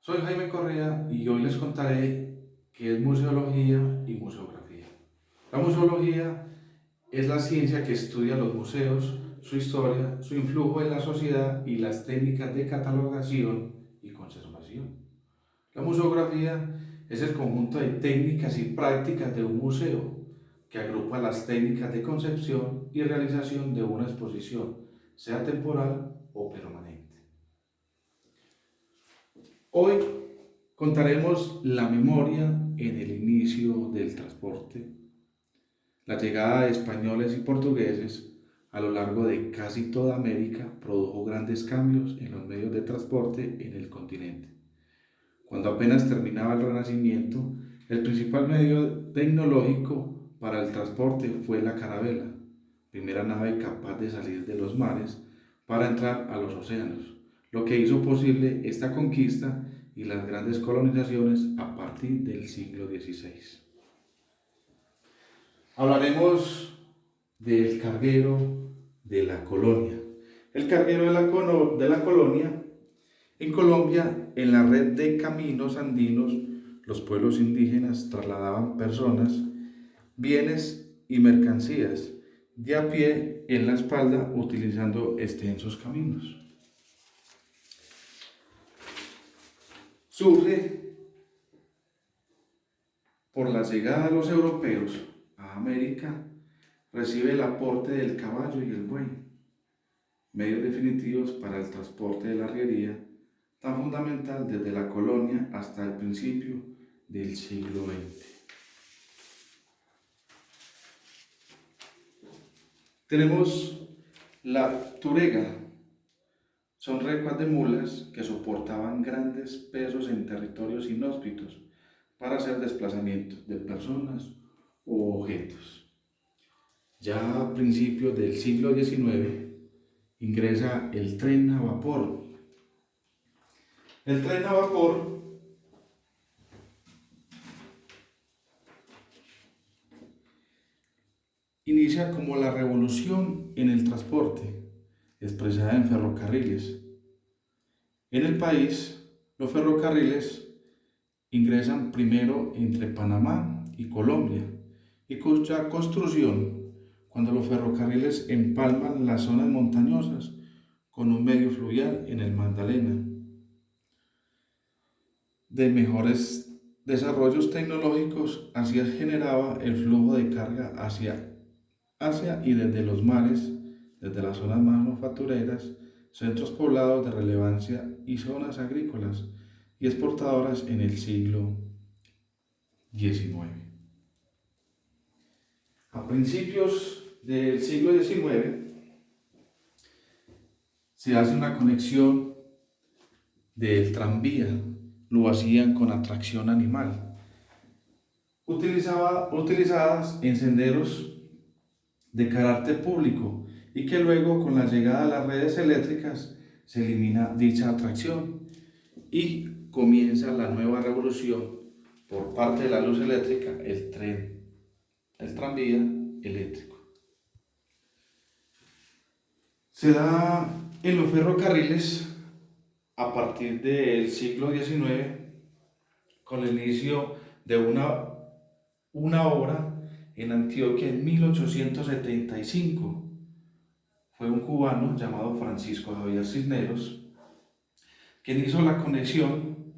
Soy Jaime Correa y hoy les contaré qué es museología y museografía. La museología es la ciencia que estudia los museos, su historia, su influjo en la sociedad y las técnicas de catalogación y conservación. La museografía es el conjunto de técnicas y prácticas de un museo que agrupa las técnicas de concepción y realización de una exposición, sea temporal o permanente. Hoy contaremos la memoria en el inicio del transporte, la llegada de españoles y portugueses a lo largo de casi toda América produjo grandes cambios en los medios de transporte en el continente. Cuando apenas terminaba el Renacimiento, el principal medio tecnológico para el transporte fue la carabela, primera nave capaz de salir de los mares para entrar a los océanos, lo que hizo posible esta conquista y las grandes colonizaciones a partir del siglo XVI. Hablaremos del carguero de la colonia. El carguero de la colonia en Colombia, en la red de caminos andinos, los pueblos indígenas trasladaban personas, bienes y mercancías de a pie en la espalda utilizando extensos caminos. Surge por la llegada de los europeos a América, recibe el aporte del caballo y el buey, medios definitivos para el transporte de la arriería, tan fundamental desde la colonia hasta el principio del siglo XX. Tenemos la turega, son recuas de mulas que soportaban grandes pesos en territorios inhóspitos para hacer desplazamientos de personas o objetos. Ya a principios del siglo XIX ingresa el tren a vapor. El tren a vapor inicia como la revolución en el transporte, expresada en ferrocarriles. En el país, los ferrocarriles ingresan primero entre Panamá y Colombia, y cuya construcción, cuando los ferrocarriles empalman las zonas montañosas con un medio fluvial en el Magdalena, de mejores desarrollos tecnológicos, así generaba el flujo de carga hacia Asia y desde los mares, desde las zonas manufactureras, centros poblados de relevancia y zonas agrícolas y exportadoras en el siglo XIX. A principios del siglo XIX se hace una conexión del tranvía, lo hacían con atracción animal, utilizadas en senderos de carácter público y que luego con la llegada de las redes eléctricas se elimina dicha atracción y comienza la nueva revolución por parte de la luz eléctrica, el tren, el tranvía eléctrico. Se da en los ferrocarriles a partir del siglo XIX con el inicio de una obra en Antioquia en 1875. Fue un cubano llamado Francisco Javier Cisneros quien hizo la conexión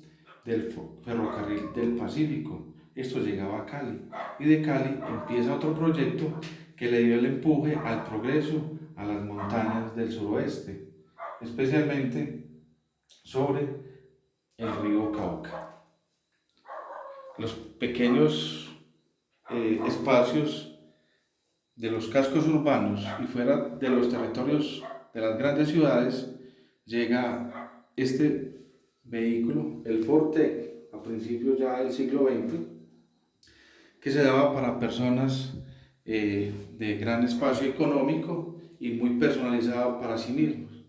del ferrocarril del Pacífico. Esto llegaba a Cali y de Cali empieza otro proyecto que le dio el empuje al progreso a las montañas del suroeste, especialmente sobre el río Cauca. Los pequeños espacios de los cascos urbanos y fuera de los territorios de las grandes ciudades llega este vehículo, el Forte, a principios ya del siglo XX, que se daba para personas de gran espacio económico y muy personalizado para sí mismos.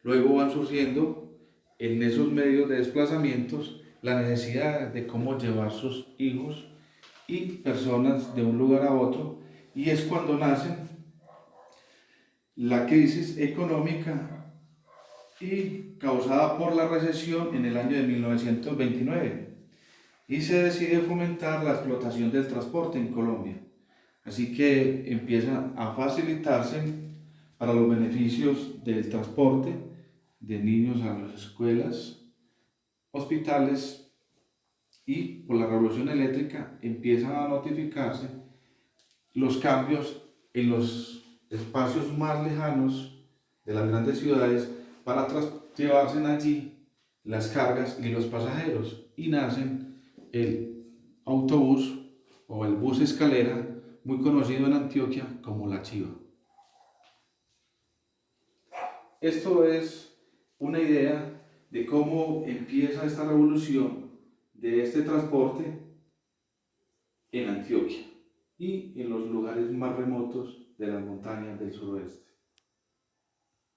Luego van surgiendo en esos medios de desplazamientos la necesidad de cómo llevar sus hijos y personas de un lugar a otro, y es cuando nace la crisis económica y causada por la recesión en el año de 1929, y se decide fomentar la explotación del transporte en Colombia. Así que empieza a facilitarse para los beneficios del transporte de niños a las escuelas, hospitales, y por la revolución eléctrica empiezan a notificarse los cambios en los espacios más lejanos de las grandes ciudades para llevarse allí las cargas y los pasajeros, y nacen el autobús o el bus escalera, muy conocido en Antioquia como la Chiva. Esto es una idea de cómo empieza esta revolución de este transporte en Antioquia y en los lugares más remotos de las montañas del suroeste.